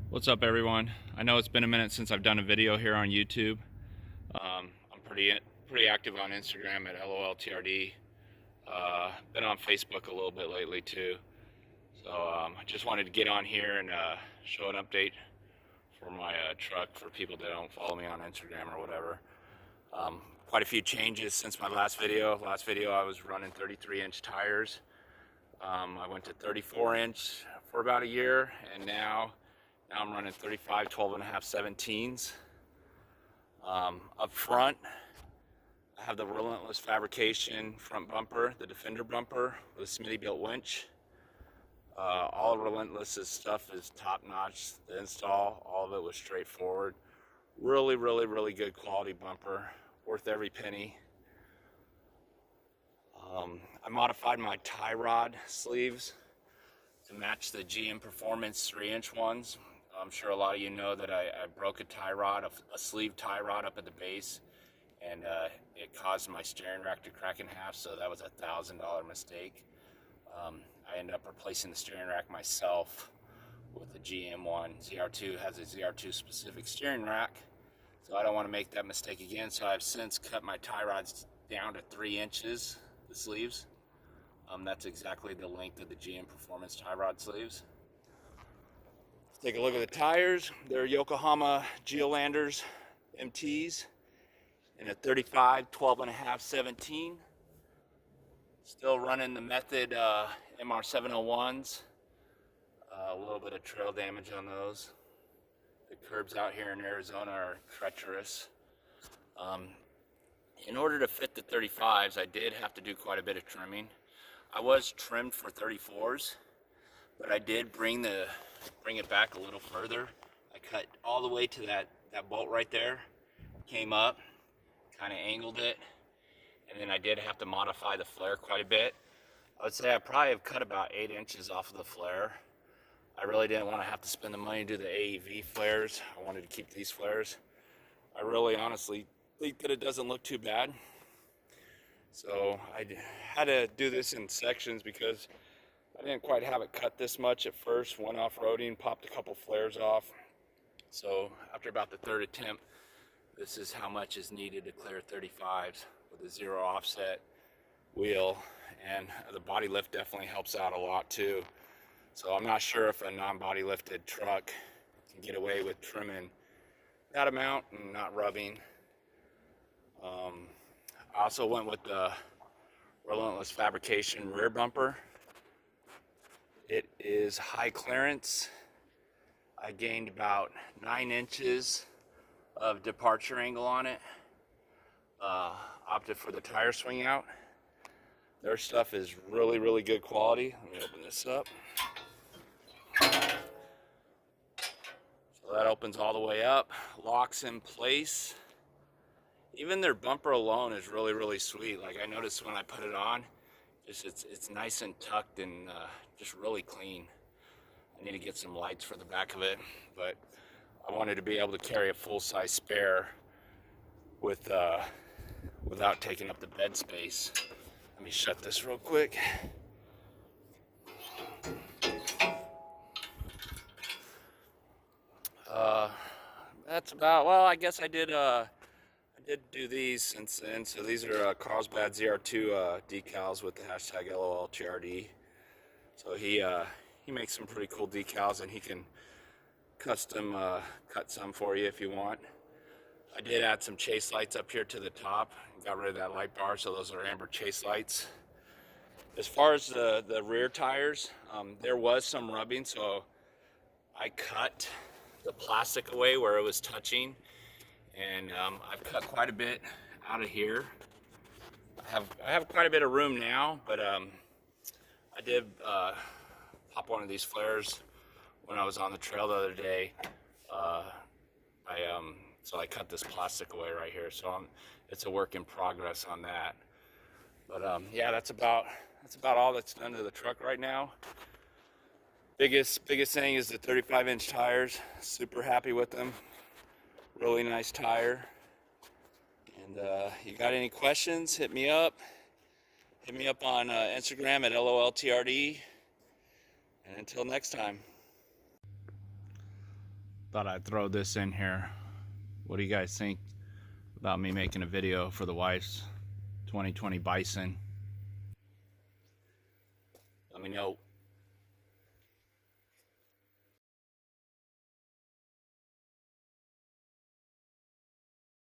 What's up, everyone? I know it's been a minute since I've done a video here on YouTube. I'm pretty active on Instagram at LOLTRD. Been on Facebook a little bit lately too. So I just wanted to get on here and show an update for my truck for people that don't follow me on Instagram or whatever. Quite a few changes since my last video. Last video I was running 33-inch tires. I went to 34-inch for about a year, and now I'm running 35, 12.5, 17s. Up front, I have the Relentless Fabrication front bumper, the Defender bumper with a Smitty built winch. All Relentless's stuff is top notch. The install, all of it was straightforward. Really good quality bumper, worth every penny. I modified my tie rod sleeves to match the GM Performance 3-inch ones. I'm sure a lot of you know that I broke a tie rod, a sleeve tie rod up at the base, and it caused my steering rack to crack in half, so that was a $1,000 mistake. I ended up replacing the steering rack myself with the GM one. ZR2 has a ZR2 specific steering rack, so I don't want to make that mistake again, so I've since cut my tie rods down to 3 inches, the sleeves. That's exactly the length of the GM Performance tie rod sleeves. Let's take a look at the tires. They're YOKOHAMA geolandars MTs in a 35, 12.5, 17. Still running the Method MR701s. A little bit of trail damage on those. The curbs out here in Arizona are treacherous. In order to fit the 35s, I did have to do quite a bit of trimming. I was trimmed for 34s, but I did bring it back a little further. I cut all the way to that bolt right there, came up, kind of angled it, and then I did have to modify the flare quite a bit. I would say I probably have cut about 8 inches off of the flare. I really didn't want to have to spend the money to do the AEV flares. I wanted to keep these flares. I really honestly think that it doesn't look too bad. So I had to do this in sections because I didn't quite have it cut this much at first. Went off-roading, popped a couple flares off. So after about the third attempt, this is how much is needed to clear 35s with a 0 offset wheel. And the body lift definitely helps out a lot too. So I'm not sure if a non-body lifted truck can get away with trimming that amount and not rubbing. I also went with the Relentless Fabrication rear bumper. It is high clearance. I gained about 9 inches of departure angle on it. Opted for the tire swing out. Their stuff is really good quality. Let me open this up. So that opens all the way up, locks in place. Even their bumper alone is really sweet. Like, I noticed when I put it on, it's nice and tucked and just really clean. I need to get some lights for the back of it, but I wanted to be able to carry a full-size spare with without taking up the bed space. Let me shut this real quick. That's about, well, I guess I did do these since then. So these are Carlsbad ZR2 decals with the hashtag LOLTRD. So he makes some pretty cool decals, and he can custom cut some for you if you want. I did add some chase lights up here to the top and got rid of that light bar, so those are amber chase lights. As far as the rear tires, there was some rubbing, so I cut the plastic away where it was touching, and I've cut quite a bit out of here. I have quite a bit of room now, but I did pop one of these flares when I was on the trail the other day. So I cut this plastic away right here, so it's a work in progress on that. But yeah, that's about all that's done to the truck right now. Biggest thing is the 35-inch tires. Super happy with them. Really nice tire. And you got any questions, hit me up. Hit me up on Instagram at LOLTRD. And until next time. Thought I'd throw this in here. What do you guys think about me making a video for the wife's 2020 Bison? Let me know